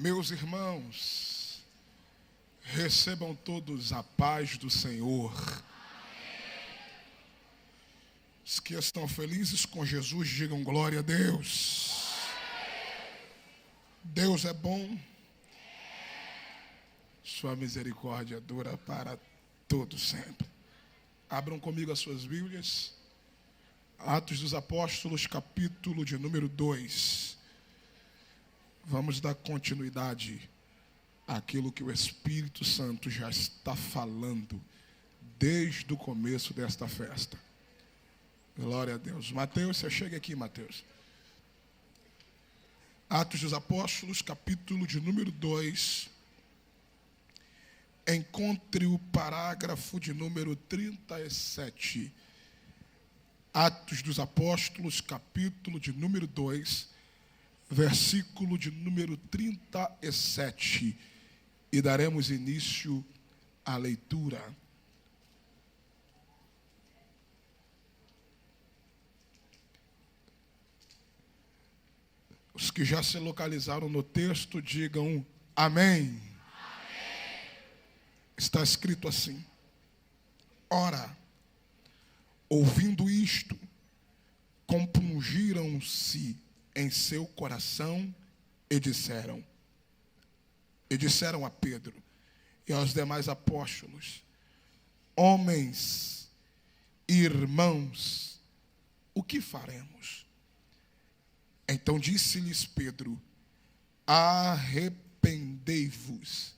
Meus irmãos, recebam todos a paz do Senhor. Os que estão felizes com Jesus, digam glória a Deus. Deus é bom. Sua misericórdia dura para todo sempre. Abram comigo as suas Bíblias. Atos dos Apóstolos, capítulo de número 2. Vamos dar continuidade àquilo que o Espírito Santo já está falando desde o começo desta festa. Glória a Deus. Mateus, você chega aqui, Mateus. Atos dos Apóstolos, capítulo de número 2. Encontre o parágrafo de número 37. Atos dos Apóstolos, capítulo de número 2, versículo de número 37. E daremos início à leitura. Os que já se localizaram no texto, digam amém. Está escrito assim: ora, ouvindo isto, compungiram-se em seu coração e disseram a Pedro e aos demais apóstolos: homens e irmãos, o que faremos? Então disse-lhes Pedro: arrependei-vos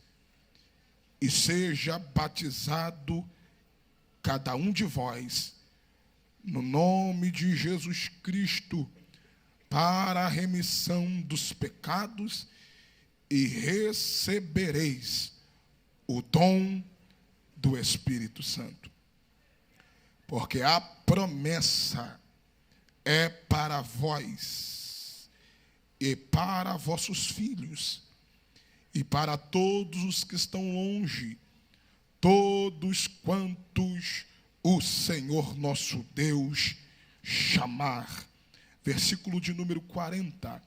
e seja batizado cada um de vós no nome de Jesus Cristo para a remissão dos pecados e recebereis o dom do Espírito Santo. Porque a promessa é para vós e para vossos filhos e para todos os que estão longe, todos quantos o Senhor nosso Deus chamar. Versículo de número 40.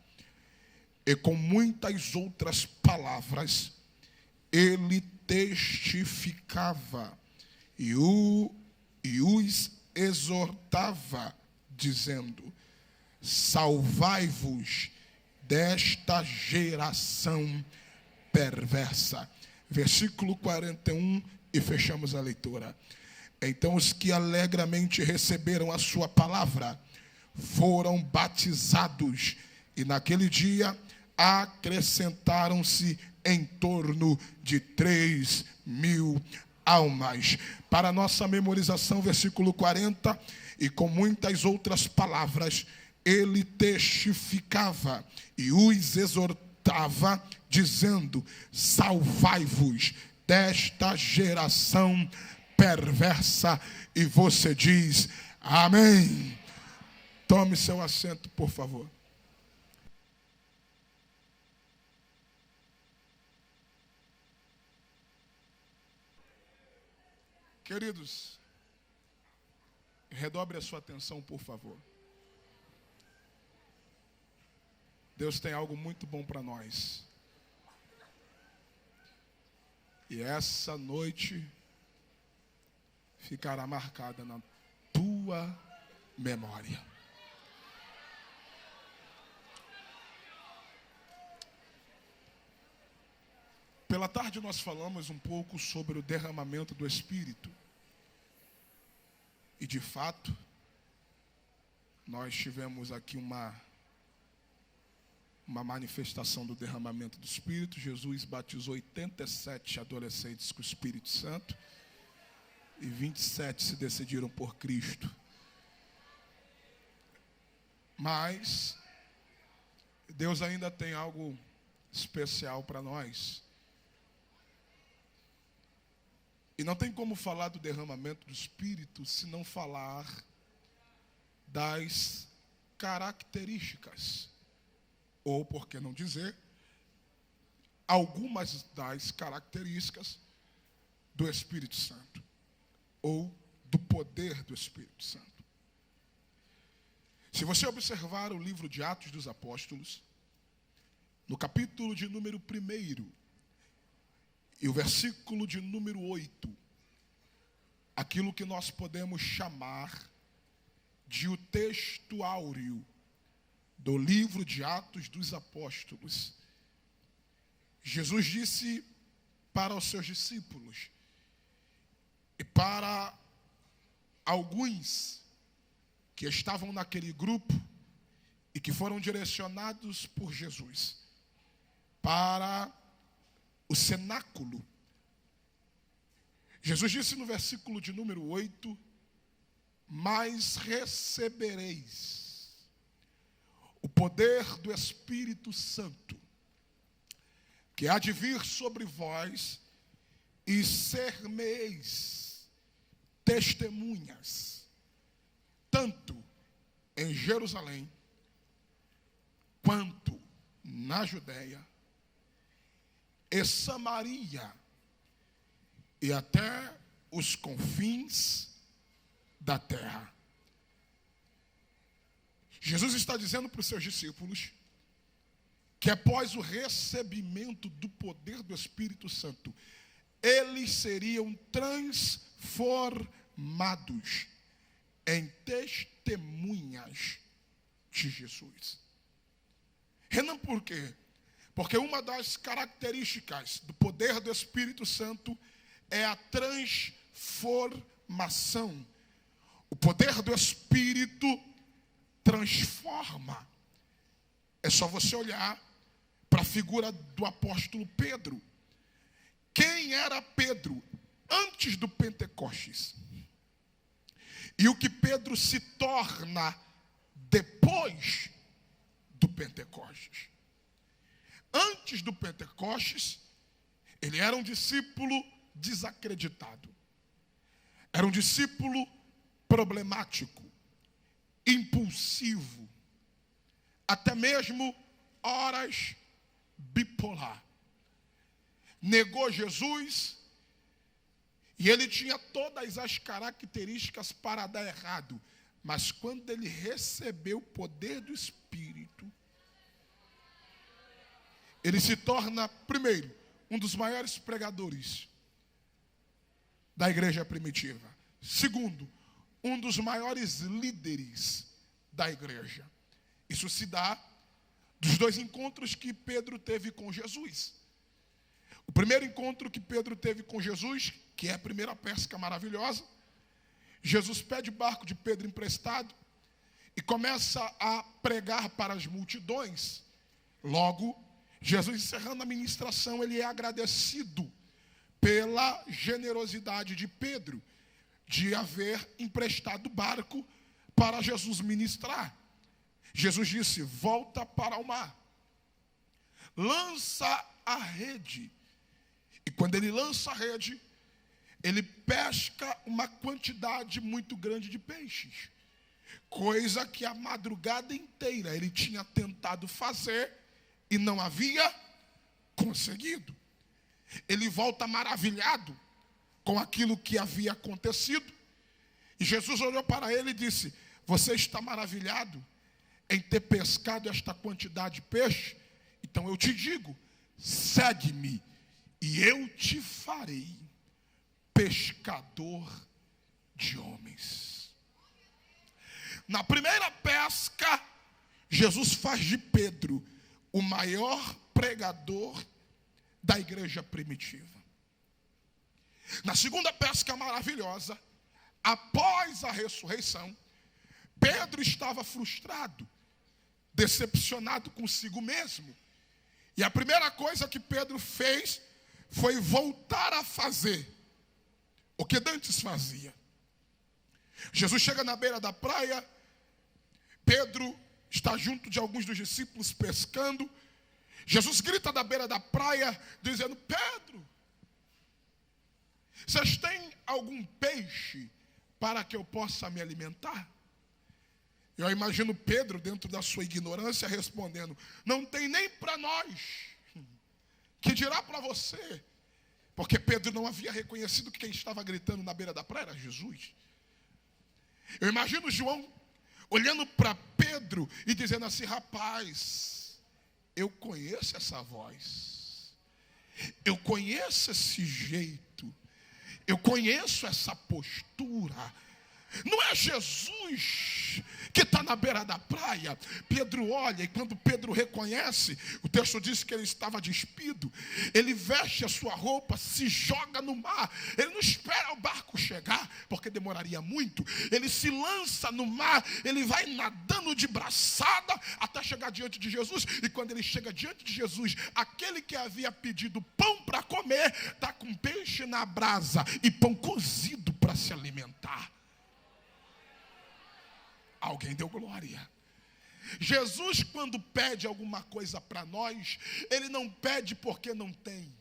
E com muitas outras palavras, ele testificava e os exortava, dizendo: salvai-vos desta geração perversa. Versículo 41, e fechamos a leitura. Então os que alegremente receberam a sua palavra foram batizados, e naquele dia acrescentaram-se em torno de 3.000 almas. Para nossa memorização, versículo 40, e com muitas outras palavras ele testificava e os exortava, dizendo: salvai-vos desta geração perversa. E você diz amém. Tome seu assento, por favor. Queridos, redobre a sua atenção, por favor. Deus tem algo muito bom para nós. E essa noite ficará marcada na tua memória. Pela tarde nós falamos um pouco sobre o derramamento do Espírito. E de fato, nós tivemos aqui uma manifestação do derramamento do Espírito. Jesus batizou 87 adolescentes com o Espírito Santo. E 27 se decidiram por Cristo. Mas Deus ainda tem algo especial para nós. E não tem como falar do derramamento do Espírito se não falar das características, ou, por que não dizer, algumas das características do Espírito Santo, ou do poder do Espírito Santo. Se você observar o livro de Atos dos Apóstolos, no capítulo de número 1 e o versículo de número 8, aquilo que nós podemos chamar de o texto áureo do livro de Atos dos Apóstolos. Jesus disse para os seus discípulos e para alguns que estavam naquele grupo e que foram direcionados por Jesus para o cenáculo. Jesus disse no versículo de número 8: mas recebereis o poder do Espírito Santo, que há de vir sobre vós, e ser-me-eis testemunhas, tanto em Jerusalém, quanto na Judéia, e Samaria, e até os confins da terra. Jesus está dizendo para os seus discípulos que após o recebimento do poder do Espírito Santo, eles seriam transformados em testemunhas de Jesus. Renan, por quê? Porque uma das características do poder do Espírito Santo é a transformação. O poder do Espírito transforma. É só você olhar para a figura do apóstolo Pedro. Quem era Pedro antes do Pentecostes? E o que Pedro se torna depois do Pentecostes? Antes do Pentecostes, ele era um discípulo desacreditado. Era um discípulo problemático, impulsivo, até mesmo horas bipolar. Negou Jesus e ele tinha todas as características para dar errado. Mas quando ele recebeu o poder do Espírito, ele se torna, primeiro, um dos maiores pregadores da igreja primitiva. Segundo, um dos maiores líderes da igreja. Isso se dá dos dois encontros que Pedro teve com Jesus. O primeiro encontro que Pedro teve com Jesus, que é a primeira pesca maravilhosa, Jesus pede o barco de Pedro emprestado e começa a pregar para as multidões. Logo, Jesus, encerrando a ministração, ele é agradecido pela generosidade de Pedro de haver emprestado o barco para Jesus ministrar. Jesus disse: volta para o mar, lança a rede. E quando ele lança a rede, ele pesca uma quantidade muito grande de peixes, coisa que a madrugada inteira ele tinha tentado fazer e não havia conseguido. Ele volta maravilhado com aquilo que havia acontecido. E Jesus olhou para ele e disse: você está maravilhado em ter pescado esta quantidade de peixe? Então eu te digo, segue-me e eu te farei pescador de homens. Na primeira pesca, Jesus faz de Pedro o maior pregador da igreja primitiva. Na segunda pesca maravilhosa, após a ressurreição, Pedro estava frustrado, decepcionado consigo mesmo. E a primeira coisa que Pedro fez foi voltar a fazer o que antes fazia. Jesus chega na beira da praia, Pedro está junto de alguns dos discípulos pescando. Jesus grita da beira da praia, dizendo: Pedro, vocês têm algum peixe para que eu possa me alimentar? Eu imagino Pedro, dentro da sua ignorância, respondendo: não tem nem para nós, que dirá para você? Porque Pedro não havia reconhecido que quem estava gritando na beira da praia era Jesus. Eu imagino João olhando para Pedro e dizendo assim: rapaz, eu conheço essa voz, eu conheço esse jeito, eu conheço essa postura. Não é Jesus que está na beira da praia. Pedro olha, e quando Pedro reconhece, o texto diz que ele estava despido. Ele veste a sua roupa, se joga no mar. Ele não espera o barco chegar, porque demoraria muito. Ele se lança no mar, ele vai nadando de braçada até chegar diante de Jesus. E quando ele chega diante de Jesus, aquele que havia pedido pão para comer, está com peixe na brasa e pão cozido para se alimentar. Alguém deu glória. Jesus, quando pede alguma coisa para nós, ele não pede porque não tem.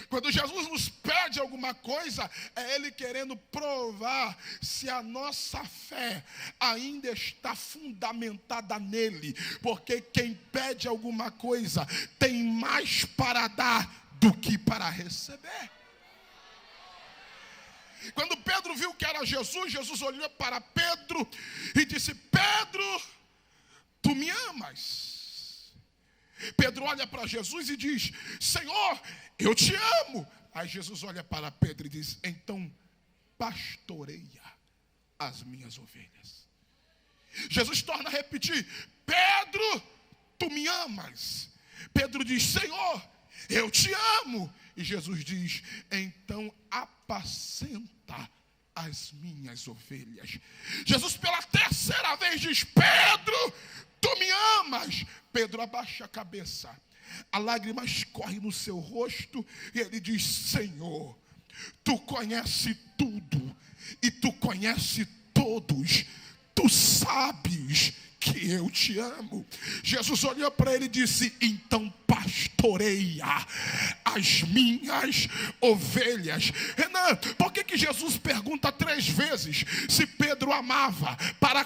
Quando Jesus nos pede alguma coisa, é ele querendo provar se a nossa fé ainda está fundamentada nele. Porque quem pede alguma coisa tem mais para dar do que para receber. Quando Pedro viu que era Jesus, Jesus olhou para Pedro e disse: Pedro, tu me amas? Pedro olha para Jesus e diz: Senhor, eu te amo. Aí Jesus olha para Pedro e diz: então pastoreia as minhas ovelhas. Jesus torna a repetir: Pedro, tu me amas? Pedro diz: Senhor, eu te amo. E Jesus diz: então apacenta as minhas ovelhas. Jesus pela terceira vez diz: Pedro, tu me amas? Pedro abaixa a cabeça, a lágrima escorre no seu rosto e ele diz: Senhor, tu conheces tudo e tu conheces todos, tu sabes que eu te amo. Jesus olhou para ele e disse: então pastoreia as minhas ovelhas. Renan, por que Jesus pergunta 3 vezes se Pedro amava? Para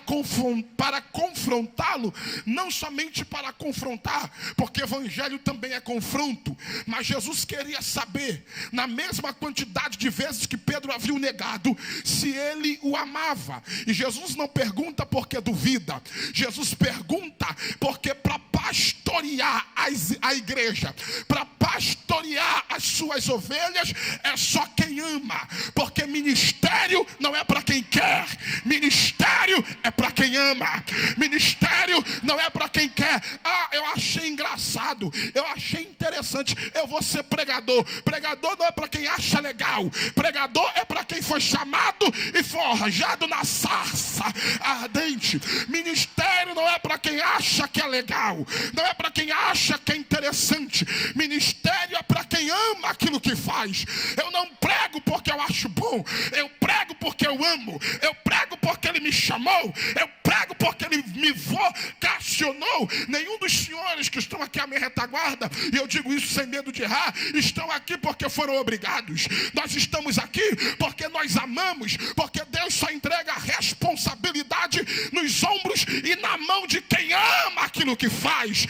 confrontá-lo, não somente para confrontar, porque evangelho também é confronto, mas Jesus queria saber, na mesma quantidade de vezes que Pedro havia o negado, se ele o amava. E Jesus não pergunta porque duvida. Jesus pergunta porque para pastorear a igreja, para pastorear as suas ovelhas, é só quem ama. Porque ministério não é para quem quer, ministério é para quem ama. Ministério não é para quem quer. Ah, eu achei engraçado, eu achei interessante, eu vou ser pregador. Pregador não é para quem acha legal, pregador é para quem foi chamado e forjado na sarça ardente. Ministério não é para quem acha que é legal, não é para quem acha que é interessante. Ministério é para quem ama aquilo que faz. Eu não prego porque eu acho bom, eu prego porque eu amo, eu prego porque ele me chamou, eu prego porque ele me vocacionou. Nenhum dos senhores que estão aqui à minha retaguarda, e eu digo isso sem medo de errar, estão aqui porque foram obrigados. Nós estamos aqui porque nós amamos, porque Deus só entrega a responsabilidade nos ombros e na mão de quem ama aquilo que faz.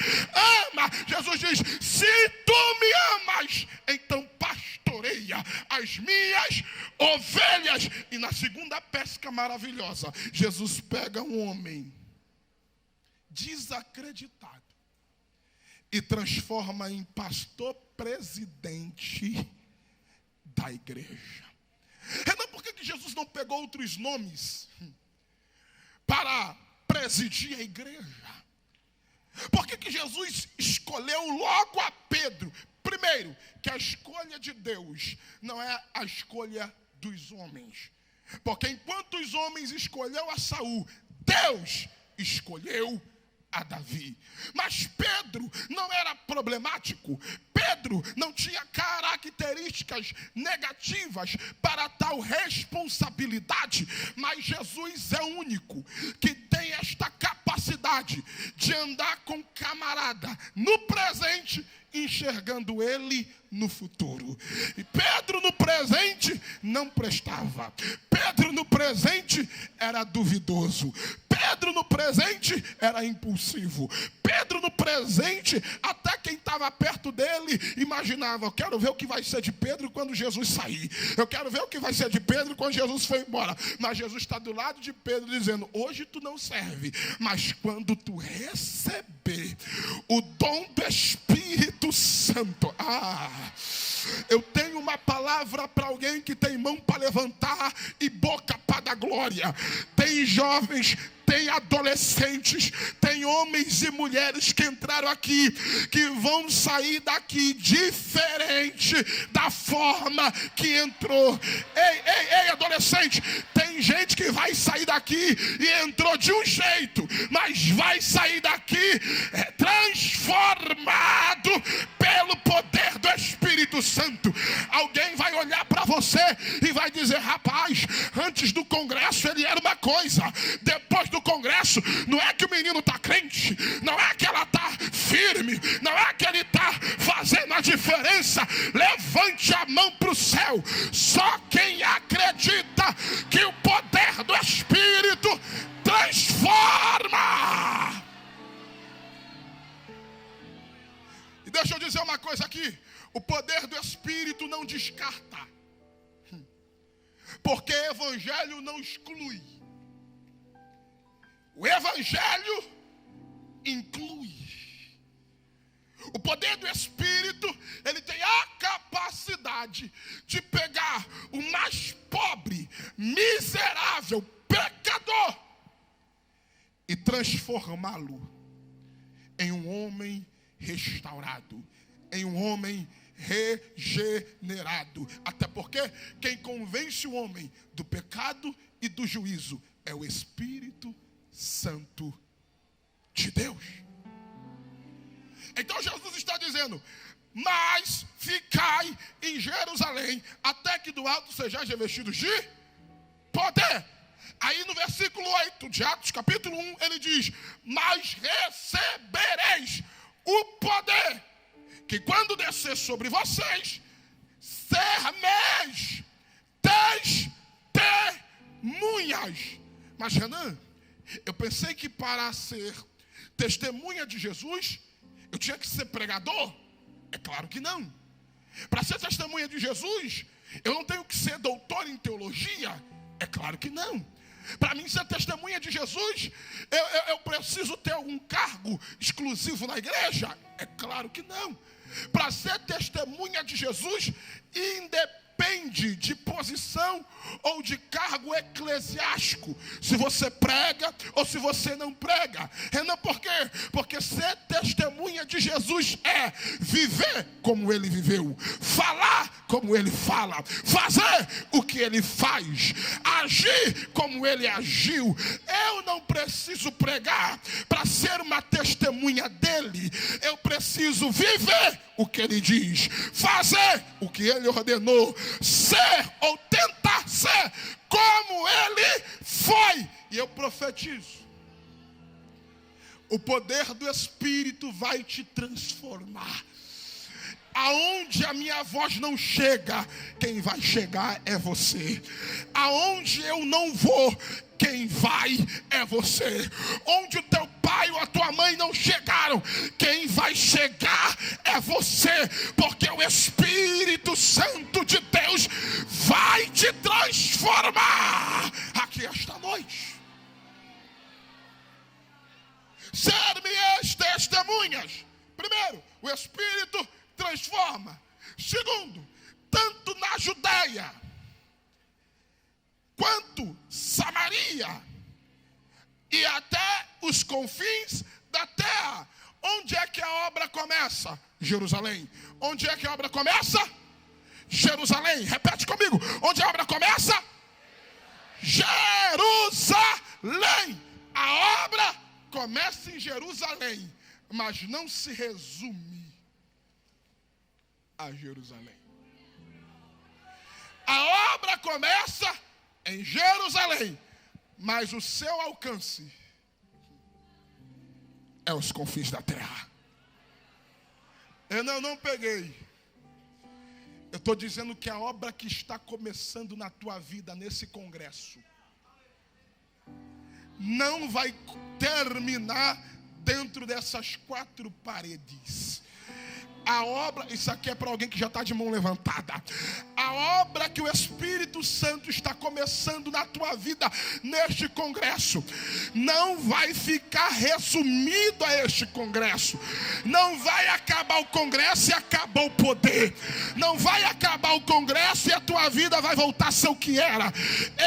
Ama. Jesus diz: se tu me amas, então pastoreia as minhas ovelhas. E na segunda pesca maravilhosa, Jesus pega um homem desacreditado e transforma em pastor presidente da igreja. Renan, por que Jesus não pegou outros nomes para presidir a igreja? Por que Jesus escolheu logo a Pedro? Primeiro, que a escolha de Deus não é a escolha dos homens. Porque enquanto os homens escolheu a Saul, Deus escolheu a Davi. Mas Pedro não era problemático. Pedro não tinha características negativas para tal responsabilidade. Mas Jesus é o único que tem esta capacidade de andar com camarada no presente enxergando ele no futuro. E Pedro no presente não prestava. Pedro no presente era duvidoso. Pedro no presente era impulsivo. Pedro no presente, até quem estava perto dele imaginava: eu quero ver o que vai ser de Pedro quando Jesus sair. Eu quero ver o que vai ser de Pedro quando Jesus for embora. Mas Jesus está do lado de Pedro dizendo: hoje tu não serve, mas quando tu receber o dom do Espírito Santo, eu tenho uma palavra para alguém que tem mão para levantar e boca para dar glória. Tem jovens, tem adolescentes, tem homens e mulheres que entraram aqui, que vão sair daqui diferente da forma que entrou. Ei, adolescente, tem gente que vai sair daqui e entrou de um jeito, mas vai sair daqui transformado pelo poder do Espírito Santo. Alguém vai olhar para você e vai dizer: rapaz, antes do congresso ele era uma coisa, depois do congresso, não é que o menino está crente, não é que ela está firme, não é que ele está fazendo a diferença. Levante a mão para o céu. Só quem acredita que o poder do Espírito transforma. E deixa eu dizer uma coisa aqui: o poder do Espírito não descarta, porque evangelho não exclui. O evangelho inclui. O poder do Espírito, ele tem a capacidade de pegar o mais pobre, miserável, pecador e transformá-lo em um homem restaurado, em um homem regenerado. Até porque quem convence o homem do pecado e do juízo é o Espírito Santo de Deus. Então Jesus está dizendo: mas ficai em Jerusalém até que do alto sejais revestidos de poder. Aí no versículo 8 de Atos capítulo 1 ele diz: mas recebereis o poder, que quando descer sobre vocês, sermeis testemunhas. Mas Renan, eu pensei que para ser testemunha de Jesus, eu tinha que ser pregador. É claro que não. Para ser testemunha de Jesus, eu não tenho que ser doutor em teologia. É claro que não. Para mim ser testemunha de Jesus, eu preciso ter algum cargo exclusivo na igreja? É claro que não. Para ser testemunha de Jesus, independe de posição ou de cargo eclesiástico, se você prega ou se você não prega. Renan, por quê? Porque ser testemunha de Jesus é viver como ele viveu, falar como ele fala, fazer o que ele faz, agir como ele agiu. Eu não preciso pregar para ser uma testemunha dele. Eu preciso viver o que ele diz, fazer o que ele ordenou, ser ou tentar ser como ele foi. E eu profetizo: o poder do Espírito vai te transformar. Aonde a minha voz não chega, quem vai chegar é você. Aonde eu não vou, quem vai é você. Onde o teu pai ou a tua mãe não chegaram, quem vai chegar é você. Porque o Espírito Santo de Deus vai te transformar aqui esta noite. Ser-me-eis testemunhas. Primeiro, o Espírito transforma. Segundo, tanto na Judeia quanto Samaria e até os confins da terra. Onde é que a obra começa? Jerusalém. Onde é que a obra começa? Jerusalém. Repete comigo. Onde a obra começa? Jerusalém. A obra começa em Jerusalém, mas não se resume a Jerusalém. A obra começa em Jerusalém, mas o seu alcance é os confins da terra. Eu não peguei. Eu estou dizendo que a obra que está começando na tua vida nesse congresso não vai terminar dentro dessas 4 paredes. A obra, isso aqui é para alguém que já está de mão levantada. A obra que o Espírito Santo está começando na tua vida neste congresso não vai ficar resumido a este congresso. Não vai acabar o congresso e acabar o poder. Não vai acabar o congresso e a tua vida vai voltar a ser o que era.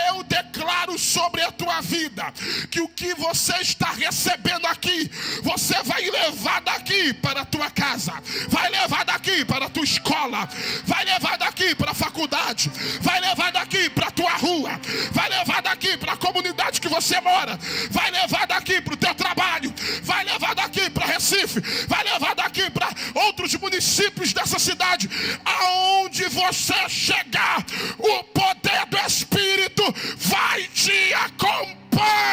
Eu declaro sobre a tua vida que o que você está recebendo aqui, você vai levar daqui para a tua casa, vai levar daqui para a tua escola, vai levar daqui para a faculdade, vai levar daqui para a tua rua, vai levar daqui para a comunidade que você mora, vai levar daqui para o teu trabalho, vai levar daqui para Recife, vai levar daqui para outros municípios dessa cidade. Aonde você chegar, o poder do Espírito vai te acompanhar.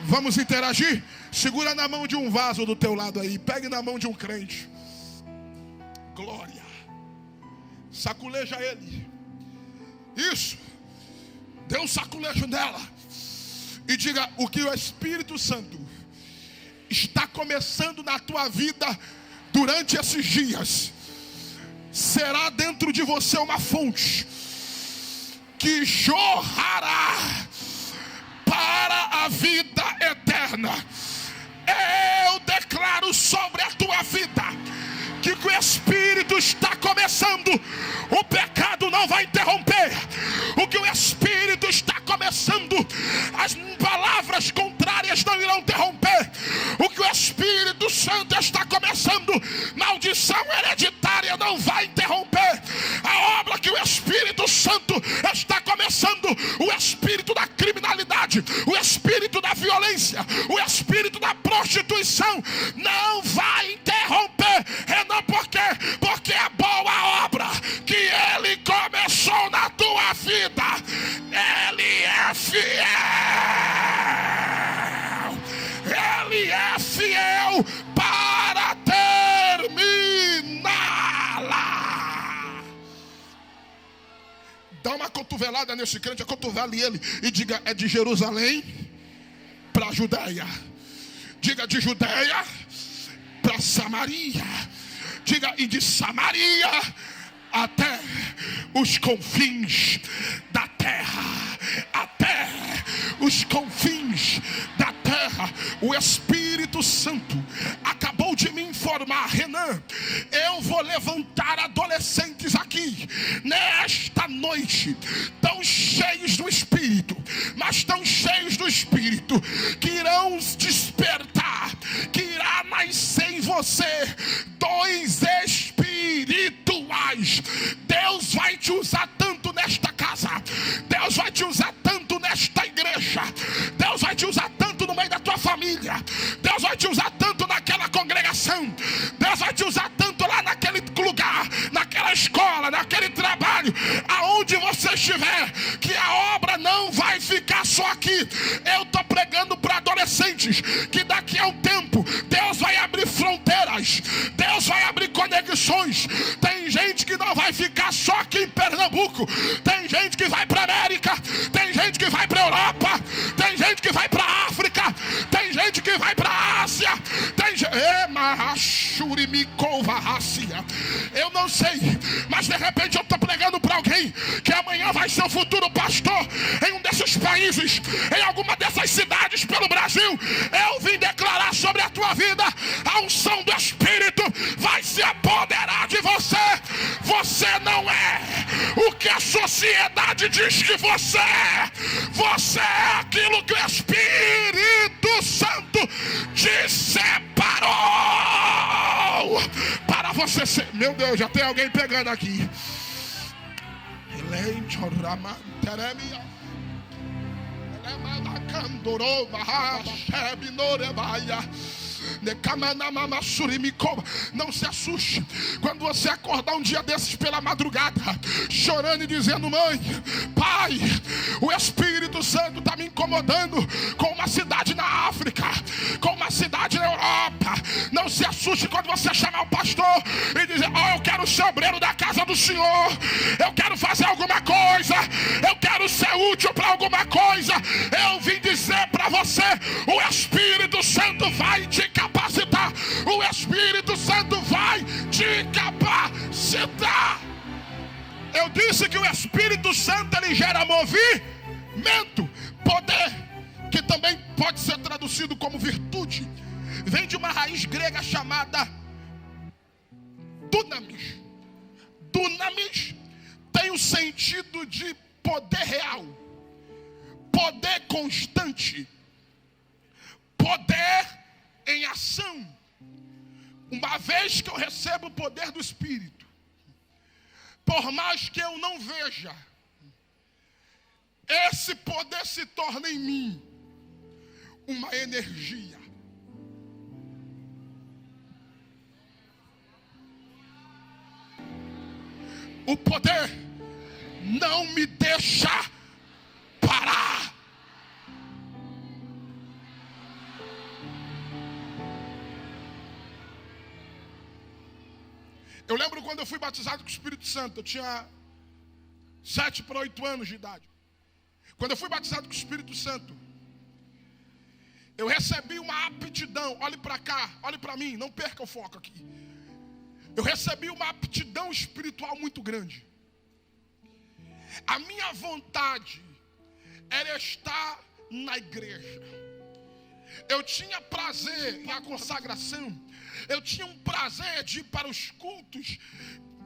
Vamos interagir? Segura na mão de um vaso do teu lado aí, pegue na mão de um crente. Glória. Saculeja ele. Isso. Dê um saculejo nela. E diga: o que o Espírito Santo está começando na tua vida durante esses dias, será dentro de você uma fonte que jorrará para a vida eterna. Eu declaro sobre a tua vida que o Espírito está começando, o pecado não vai interromper. O que o Espírito está começando, as palavras contrárias não irão interromper. O que o Espírito Santo está começando, maldição hereditária não vai interromper. A obra que o Espírito Santo está começando, o espírito da criminalidade, o espírito da violência, o espírito da prostituição não vai interromper. Por quê? Porque a boa obra que Ele começou na tua vida, Ele é fiel. Ele é fiel para terminá-la. Dá uma cotovelada nesse crente, acotovele ele e diga: é de Jerusalém para a Judeia. Diga: de Judeia para Samaria. Diga: e de Samaria até os confins da terra. Até os confins da terra. O Espírito Santo acabou de me informar: Renan, eu vou levantar adolescentes aqui nesta noite, tão cheios do Espírito, mas tão cheios do Espírito, que irão despertar, que irá nascer em você dons espirituais. Deus vai te usar tanto nesta casa, Deus vai te usar tanto nesta igreja, Deus vai te usar tanto no meio da tua família, Deus vai te usar tanto naquela congregação, Deus vai te usar tanto lá naquele lugar, naquela escola, naquele trabalho, aonde você estiver, que a obra não vai ficar só aqui. Eu estou pregando para adolescentes que daqui a um tempo Deus vai abrir fronteiras, Deus vai abrir conexões. Tem gente que não vai ficar só aqui em Pernambuco, tem gente que vai para a América, tem gente que vai para a Europa, tem gente que vai para a África, tem gente que vai para a Ásia, tem gente... Eu não sei, mas de repente eu estou pregando para alguém que amanhã vai ser o futuro pastor em um desses países, em alguma dessas cidades pelo Brasil. Eu vim declarar sobre a tua vida: a unção do Espírito vai se apoderar de você. Você não é o que a sociedade diz que você é. Você é aquilo que o Espírito Santo te separou para você ser. Meu Deus, já tem alguém pegando aqui. Não se assuste quando você acordar um dia desses pela madrugada, chorando e dizendo: mãe, pai, o Espírito Santo está me incomodando com uma cidade na África, com uma cidade na Europa. Não se assuste. assuste quando você chamar o pastor e dizer: eu quero ser obreiro da casa do Senhor, eu quero fazer alguma coisa, eu quero ser útil para alguma coisa. Eu vim dizer para você: o Espírito Santo vai te capacitar, o Espírito Santo vai te capacitar. Eu disse que o Espírito Santo ele gera movimento, poder, que também pode ser traduzido como virtude. Vem de uma raiz grega chamada dunamis. Dunamis tem o sentido de poder real, poder constante, poder em ação. Uma vez que eu recebo o poder do Espírito, por mais que eu não veja, esse poder se torna em mim uma energia. O poder não me deixa parar. Eu lembro quando eu fui batizado com o Espírito Santo, eu tinha 7 para 8 anos de idade. Quando eu fui batizado com o Espírito Santo, eu recebi uma aptidão. Olhe para cá, olhe para mim, não perca o foco aqui. Eu recebi uma aptidão espiritual muito grande. A minha vontade era estar na igreja. Eu tinha prazer na consagração. Eu tinha um prazer de ir para os cultos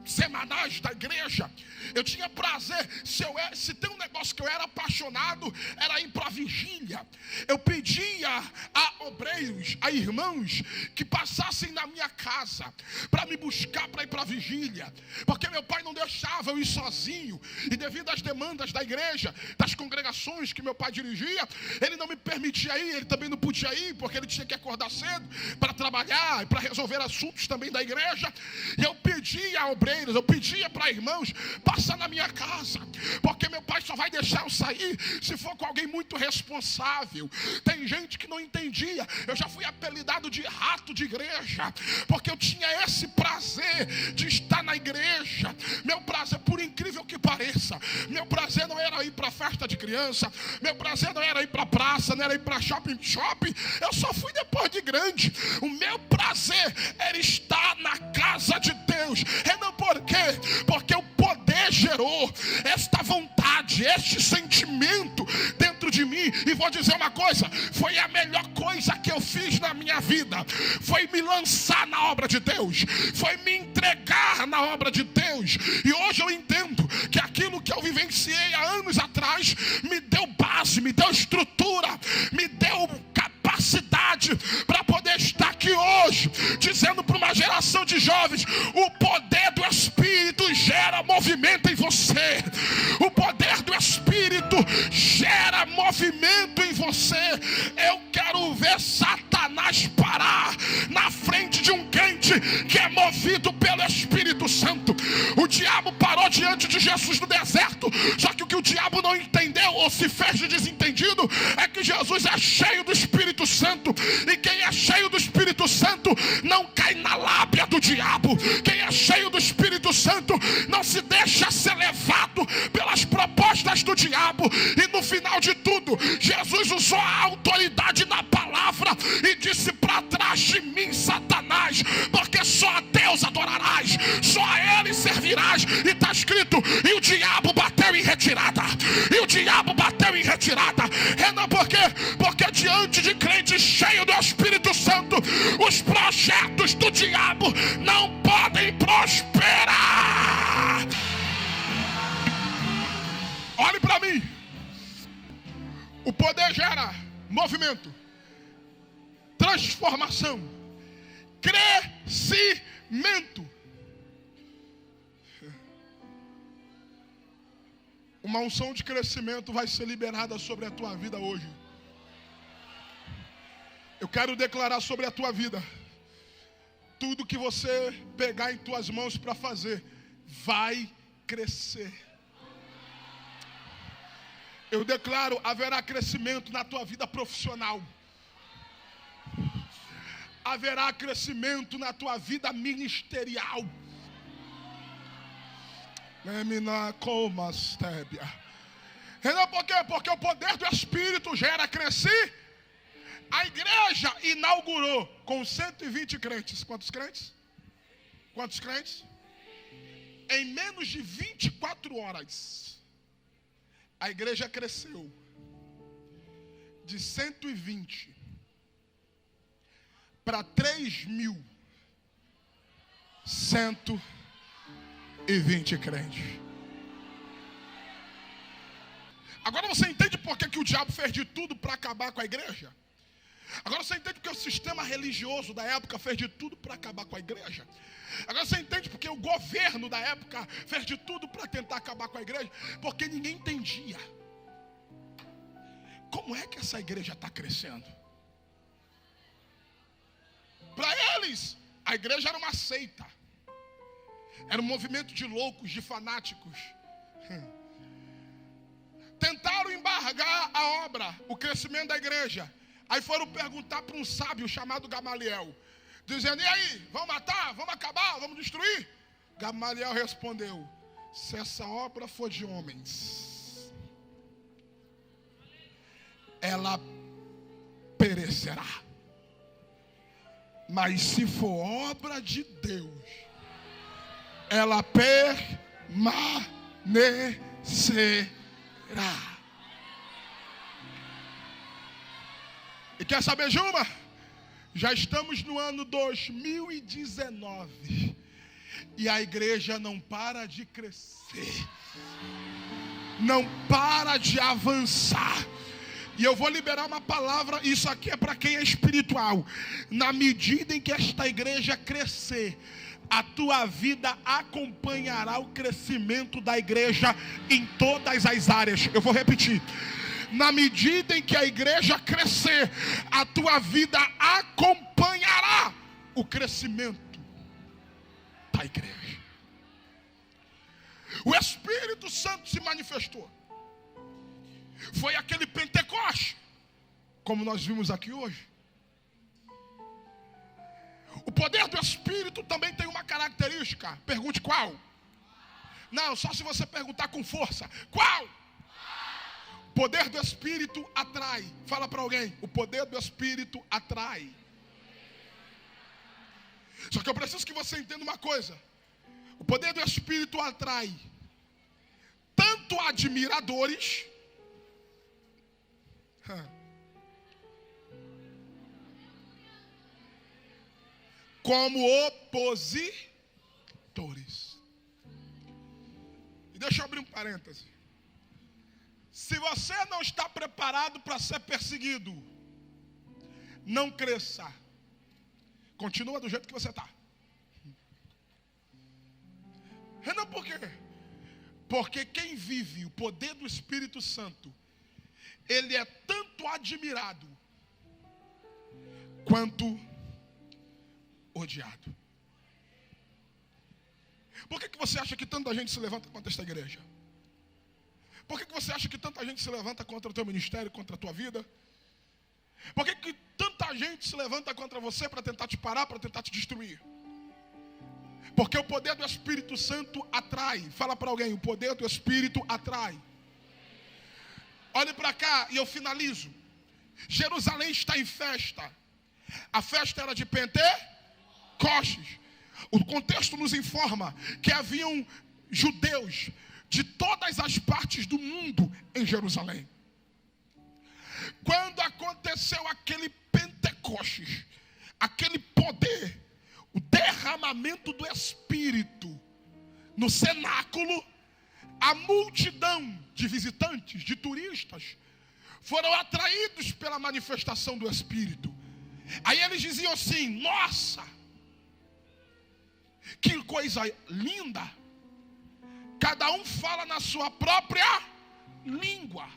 semanais da igreja. Eu tinha prazer. Se tem um negócio que eu era apaixonado, era ir para a vigília. Eu pedia a obreiros, a irmãos, que passassem na minha casa para me buscar para ir para a vigília, porque meu pai não deixava eu ir sozinho, e devido às demandas da igreja, das congregações que meu pai dirigia, ele não me permitia ir. Ele também não podia ir, porque ele tinha que acordar cedo para trabalhar e para resolver assuntos também da igreja. E eu pedia a obreiros, eu pedia para irmãos passar na minha casa, porque meu pai só vai deixar eu sair se for com alguém muito responsável. Tem gente que não entendia. Eu já fui apelidado de rato de igreja, porque eu tinha esse prazer de estar na igreja. Meu prazer, por incrível que pareça, meu prazer não era ir para festa de criança, meu prazer não era ir para praça, não era ir para shopping. Eu só fui depois de grande. O meu prazer era estar na casa de Deus. Renan, por quê? Porque o poder gerou esta vontade, este sentimento dentro de mim. E vou dizer uma coisa: foi a melhor coisa que eu fiz na minha vida. Foi me lançar na obra de Deus, foi me entregar na obra de Deus. E hoje eu entendo que aquilo que eu vivenciei há anos atrás me deu base, me deu estrutura, me deu capacidade para poder estar aqui hoje, dizendo para uma geração de jovens: o poder do Espírito gera movimento em você. O poder do Espírito gera movimento em você. Eu quero ver Satanás parar na frente de um crente que é movido pelo Espírito Santo. O diabo parou diante de Jesus no deserto, só que o que o diabo não entendeu, ou se fez de desentendido, é que Jesus é cheio do Espírito Santo, e quem é cheio do Espírito Santo não cai na lábia do diabo. Quem é cheio do Espírito Santo não se deixa ser levado pelas propostas do diabo. E no final de tudo, Jesus usou a autoridade na palavra e disse: para trás de mim, Satanás, porque só a Deus adorarás, só a Ele servirás. E está escrito: e o diabo bateu em retirada. E o diabo bateu em retirada. Renan, por quê? Porque diante de crentes cheios do Espírito Santo, os projetos do diabo não podem prosperar. Olhe para mim. O poder gera movimento, transformação, crescimento. Uma unção de crescimento vai ser liberada sobre a tua vida hoje. Eu quero declarar sobre a tua vida: tudo que você pegar em tuas mãos para fazer vai crescer. Eu declaro: haverá crescimento na tua vida profissional. haverá crescimento na tua vida ministerial. Entendeu por quê? Porque o poder do Espírito gera crescer. A igreja inaugurou com 120 crentes. Quantos crentes? Quantos crentes? Em menos de 24 horas, a igreja cresceu de 120 para 3.120 crentes. Agora você entende por que o diabo fez de tudo para acabar com a igreja? Agora você entende porque o sistema religioso da época fez de tudo para acabar com a igreja? Agora você entende porque o governo da época fez de tudo para tentar acabar com a igreja? Porque ninguém entendia. Como é que essa igreja está crescendo? Para eles, a igreja era uma seita. Era um movimento de loucos, de fanáticos. Tentaram embargar a obra, o crescimento da igreja. Aí foram perguntar para um sábio chamado Gamaliel, dizendo: e aí, vamos matar, vamos acabar, vamos destruir? Gamaliel respondeu: se essa obra for de homens, ela perecerá. Mas se for obra de Deus, ela permanecerá. E quer saber de uma? Já estamos no ano 2019 e a igreja não para de crescer, não para de avançar. E eu vou liberar uma palavra, isso aqui é para quem é espiritual. Na medida em que esta igreja crescer, a tua vida acompanhará o crescimento da igreja em todas as áreas. Eu vou repetir. Na medida em que a igreja crescer, a tua vida acompanhará o crescimento da igreja. O Espírito Santo se manifestou. Foi aquele Pentecoste, como nós vimos aqui hoje. O poder do Espírito também tem uma característica. Pergunte qual? Não, só se você perguntar com força. Qual? O poder do Espírito atrai. Fala para alguém: o poder do Espírito atrai. Só que eu preciso que você entenda uma coisa. O poder do Espírito atrai tanto admiradores como opositores. E deixa eu abrir um parêntese. Se você não está preparado para ser perseguido, não cresça. Continua do jeito que você está. Não, por quê? Porque quem vive o poder do Espírito Santo, ele é tanto admirado quanto odiado. Por que você acha que tanta gente se levanta contra esta igreja? Por que você acha que tanta gente se levanta contra o teu ministério, contra a tua vida? Por que tanta gente se levanta contra você para tentar te parar, para tentar te destruir? Porque o poder do Espírito Santo atrai. Fala para alguém: o poder do Espírito atrai. Olhe para cá e eu finalizo. Jerusalém está em festa. A festa era de Pentecostes. O contexto nos informa que haviam judeus de todas as partes do mundo em Jerusalém. Quando aconteceu aquele Pentecostes, aquele poder, o derramamento do Espírito no cenáculo, a multidão de visitantes, de turistas, foram atraídos pela manifestação do Espírito. Aí eles diziam assim: nossa, que coisa linda! Cada um fala na sua própria língua.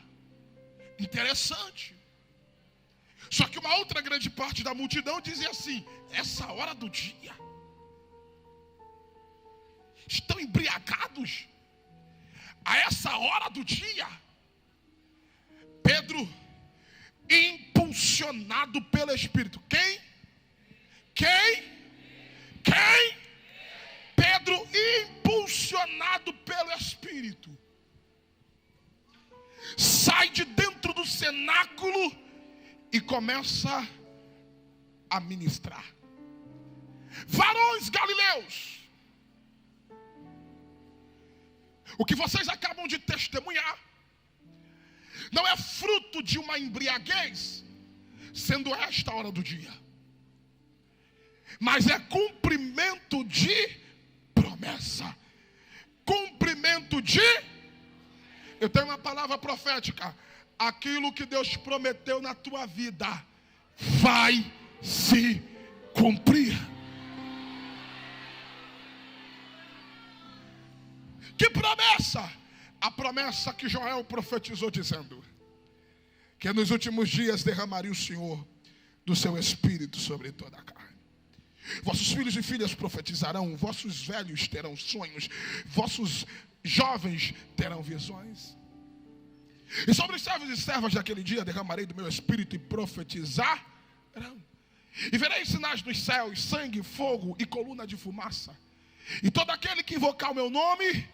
Interessante. Só que uma outra grande parte da multidão dizia assim: essa hora do dia, estão embriagados a essa hora do dia. Pedro, impulsionado pelo Espírito. Quem? Pedro, impulsionado pelo Espírito, sai de dentro do cenáculo e começa a ministrar. Varões galileus, o que vocês acabam de testemunhar não é fruto de uma embriaguez, sendo esta a hora do dia, mas é cumprimento de promessa. Cumprimento de... Eu tenho uma palavra profética. Aquilo que Deus prometeu na tua vida vai se cumprir. Que promessa? A promessa que Joel profetizou, dizendo que nos últimos dias derramaria o Senhor do seu Espírito sobre toda a carne. Vossos filhos e filhas profetizarão, vossos velhos terão sonhos, vossos jovens terão visões. E sobre os servos e servas daquele dia derramarei do meu Espírito e profetizarão. E vereis sinais nos céus, sangue, fogo e coluna de fumaça. E todo aquele que invocar o meu nome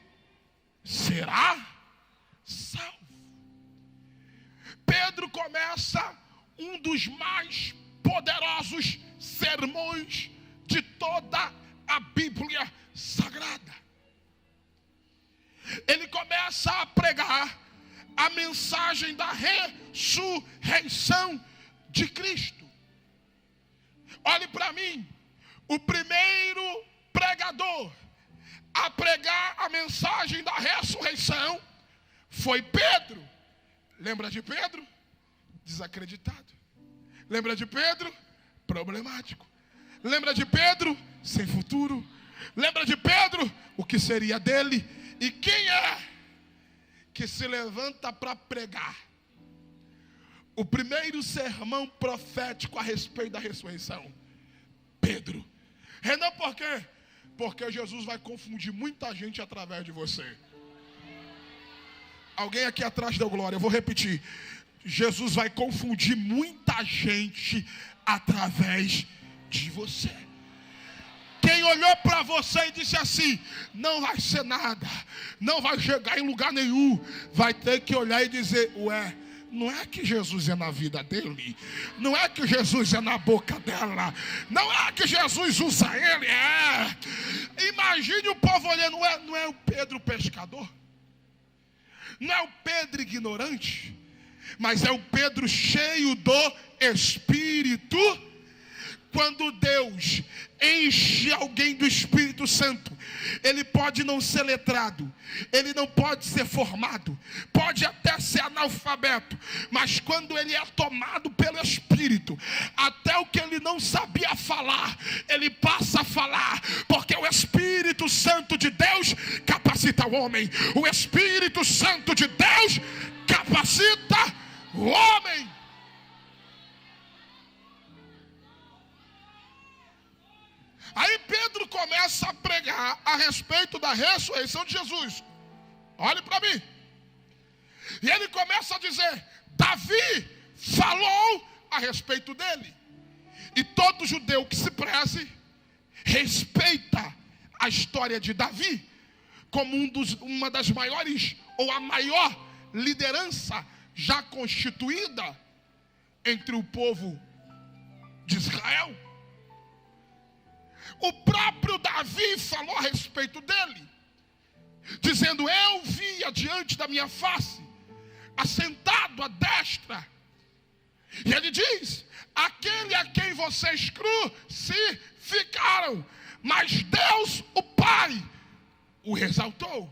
será salvo. Pedro começa um dos mais poderosos sermões de toda a Bíblia Sagrada. Ele começa a pregar a mensagem da ressurreição de Cristo. Olhe para mim, o primeiro pregador a pregar a mensagem da ressurreição foi Pedro. Lembra de Pedro? Desacreditado. Lembra de Pedro? Problemático. Lembra de Pedro? Sem futuro. Lembra de Pedro? O que seria dele? E quem é que se levanta para pregar o primeiro sermão profético a respeito da ressurreição? Pedro. Renan, por quê? Porque Jesus vai confundir muita gente através de você. Alguém aqui atrás deu glória, eu vou repetir. Jesus vai confundir muita gente através de você. Quem olhou para você e disse assim: não vai ser nada, não vai chegar em lugar nenhum, vai ter que olhar e dizer: ué, não é que Jesus é na vida dele, não é que Jesus é na boca dela, não é que Jesus usa ele, Imagine o povo olhando, não é o Pedro pescador, não é o Pedro ignorante, mas é o Pedro cheio do Espírito. Quando Deus enche alguém do Espírito Santo, ele pode não ser letrado, ele não pode ser formado, pode até ser analfabeto, mas quando ele é tomado pelo Espírito, até o que ele não sabia falar, ele passa a falar, porque o Espírito Santo de Deus capacita o homem, o Espírito Santo de Deus capacita o homem. Aí Pedro começa a pregar a respeito da ressurreição de Jesus. Olhe para mim. E ele começa a dizer: Davi falou a respeito dele. E todo judeu que se preze respeita a história de Davi como uma das maiores, ou a maior liderança já constituída entre o povo de Israel. O próprio Davi falou a respeito dele, dizendo: eu via diante da minha face, assentado à destra. E ele diz: aquele a quem vocês crucificaram, mas Deus, o Pai, o exaltou,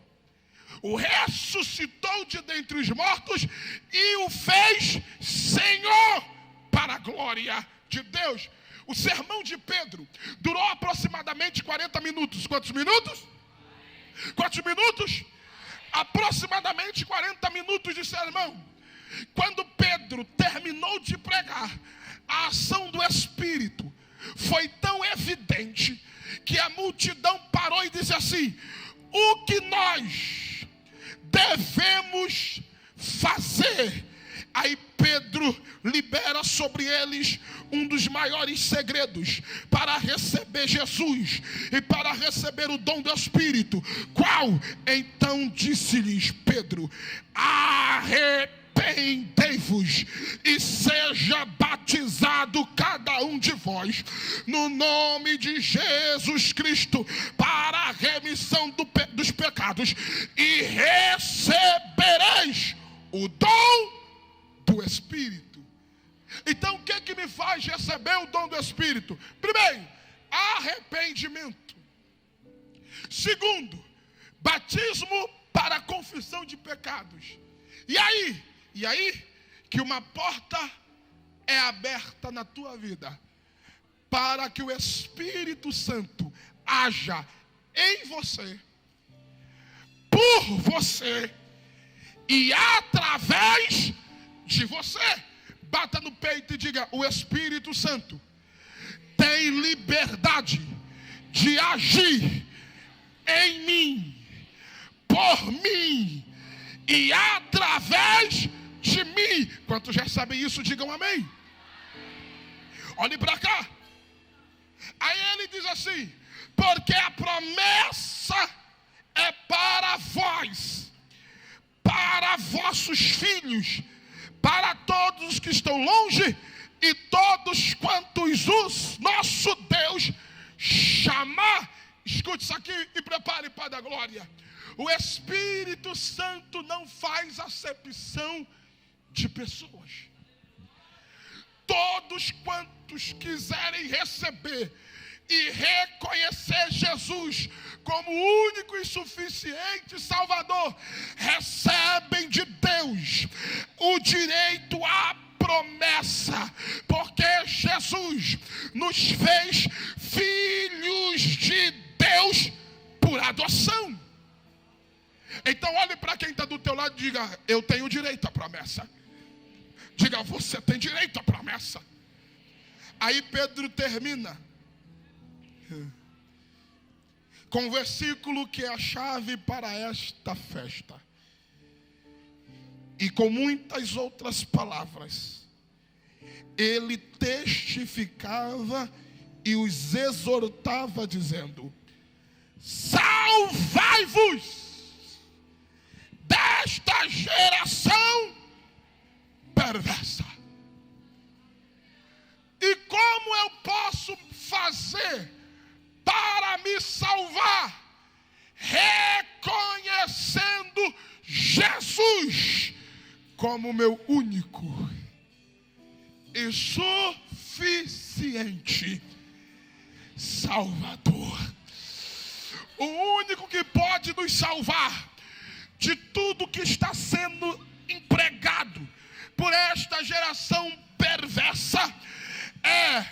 o ressuscitou de dentre os mortos e o fez Senhor para a glória de Deus. O sermão de Pedro durou aproximadamente 40 minutos. Quantos minutos? Quantos minutos? Aproximadamente 40 minutos de sermão. Quando Pedro terminou de pregar, a ação do Espírito foi tão evidente que a multidão parou e disse assim: o que nós devemos fazer? Aí Pedro libera sobre eles um dos maiores segredos para receber Jesus e para receber o dom do Espírito. Qual? Então disse-lhes Pedro: arrependei-vos e seja batizado cada um de vós no nome de Jesus Cristo para a remissão dos pecados, e recebereis o dom do Espírito. Então o que me faz receber o dom do Espírito? Primeiro, arrependimento. Segundo, batismo para a confissão de pecados. E aí que uma porta é aberta na tua vida para que o Espírito Santo haja em você, por você e através de você. Bata no peito e diga: o Espírito Santo tem liberdade de agir em mim, por mim e através de mim. Quantos já sabem isso, digam amém. Olhe para cá. Aí ele diz assim: porque a promessa é para vós, para vossos filhos, para todos os que estão longe e todos quantos o nosso Deus chamar. Escute isso aqui e prepare para a glória. O Espírito Santo não faz acepção de pessoas. Todos quantos quiserem receber e reconhecer Jesus como o único e suficiente Salvador, recebem de Deus o direito à promessa, porque Jesus nos fez filhos de Deus por adoção. Então olhe para quem está do teu lado e diga: eu tenho direito à promessa. Diga: você tem direito à promessa. Aí Pedro termina com o versículo que é a chave para esta festa. E com muitas outras palavras, ele testificava e os exortava, dizendo: salvai-vos desta geração perversa. E como eu posso fazer para me salvar? Reconhecendo Jesus como meu único e suficiente Salvador. O único que pode nos salvar de tudo que está sendo empregado por esta geração perversa é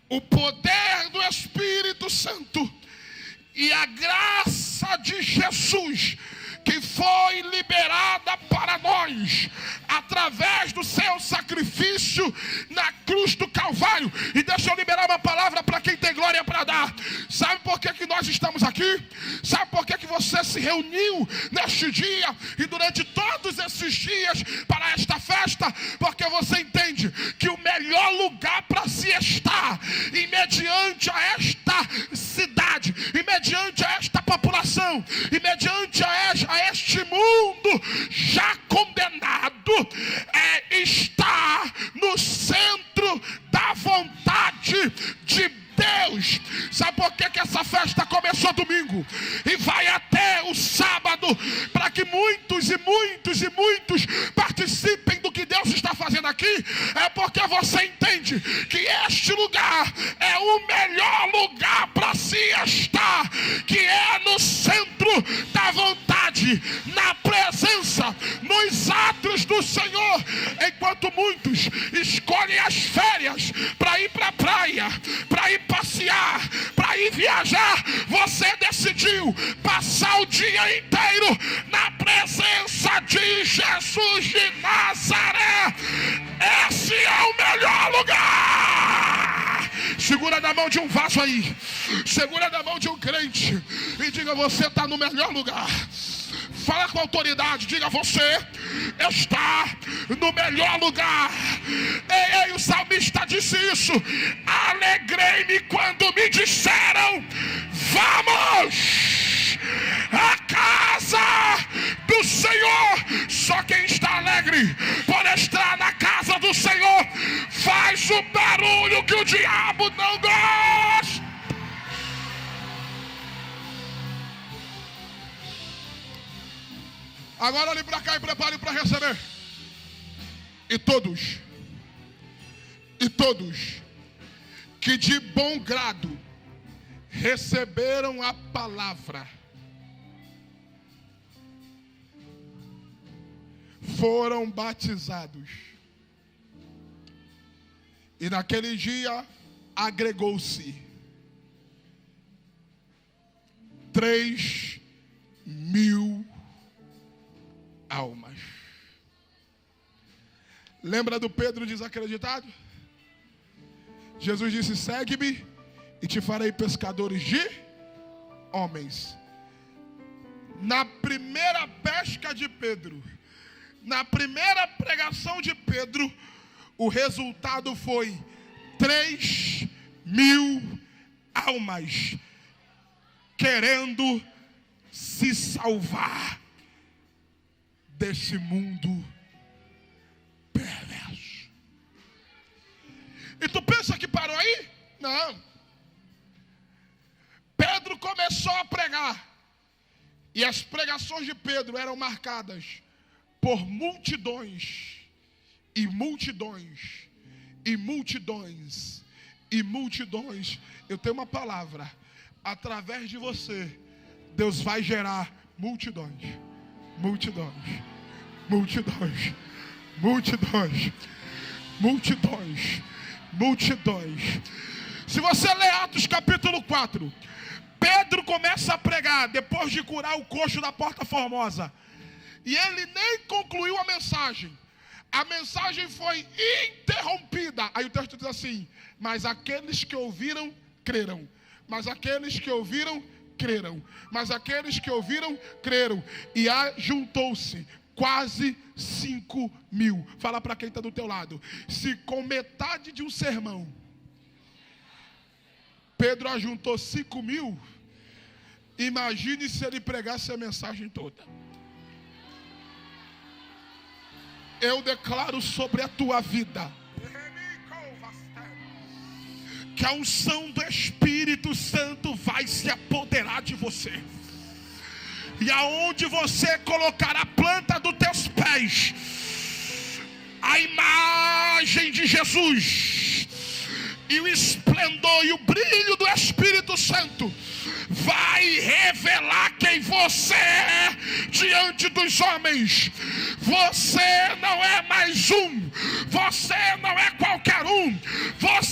o poder do Espírito Santo e a graça de Jesus, que foi liberada para nós através do seu sacrifício na cruz do Calvário. E deixa eu liberar uma palavra para quem tem glória para dar. Sabe por que nós estamos aqui? Sabe por que você se reuniu neste dia e durante todos esses dias para esta festa? Porque você entende que o melhor lugar para se estar, e mediante a esta cidade, e mediante a esta população, e mediante a este mundo já condenado, é estar no centro da vontade de Deus. Sabe por que essa festa começou domingo e vai até o sábado? Para que muitos participem do que Deus está fazendo aqui. É porque você entende que este lugar é o melhor lugar para se estar, que é no centro da vontade, na presença, nos átrios do Senhor. Enquanto muitos escolhem as férias para ir para a praia, para ir passear, para ir viajar, você decidiu passar o dia inteiro na presença de Jesus de Nazaré. Esse é o melhor lugar. Segura na mão de um vaso aí, segura na mão de um crente e diga: você está no melhor lugar. Fala com autoridade, diga: você está no melhor lugar. Ei, o salmista disse isso: alegrei-me quando me disseram: vamos à casa do Senhor. Só quem está alegre por estar na casa do Senhor faz o barulho que o diabo não gosta. Agora olhe para cá e prepare para receber. E todos que de bom grado receberam a palavra foram batizados. E naquele dia agregou-se 3.000 almas. Lembra do Pedro desacreditado? Jesus disse: segue-me e te farei pescadores de homens. Na primeira pesca de Pedro, na primeira pregação de Pedro, o resultado foi 3.000 almas querendo se salvar desse mundo perverso. E tu pensa que parou aí? Não. Pedro começou a pregar. E as pregações de Pedro eram marcadas por multidões, e multidões, e multidões, e multidões. Eu tenho uma palavra: através de você, Deus vai gerar multidões, multidões, multidões, multidões, multidões, multidões. Se você ler Atos capítulo 4, Pedro começa a pregar depois de curar o coxo da Porta Formosa. E ele nem concluiu a mensagem. A mensagem foi interrompida. Aí o texto diz assim: mas aqueles que ouviram, creram. Mas aqueles que ouviram, creram. Mas aqueles que ouviram, creram. E juntou-se quase 5.000. Fala para quem está do teu lado: se com metade de um sermão Pedro ajuntou 5.000, imagine se ele pregasse a mensagem toda. Eu declaro sobre a tua vida que a unção do Espírito Santo vai se apoderar de você. E aonde você colocar a planta dos teus pés, a imagem de Jesus e o esplendor e o brilho do Espírito Santo vai revelar quem você é diante dos homens. Você não é mais um, você não é qualquer um, você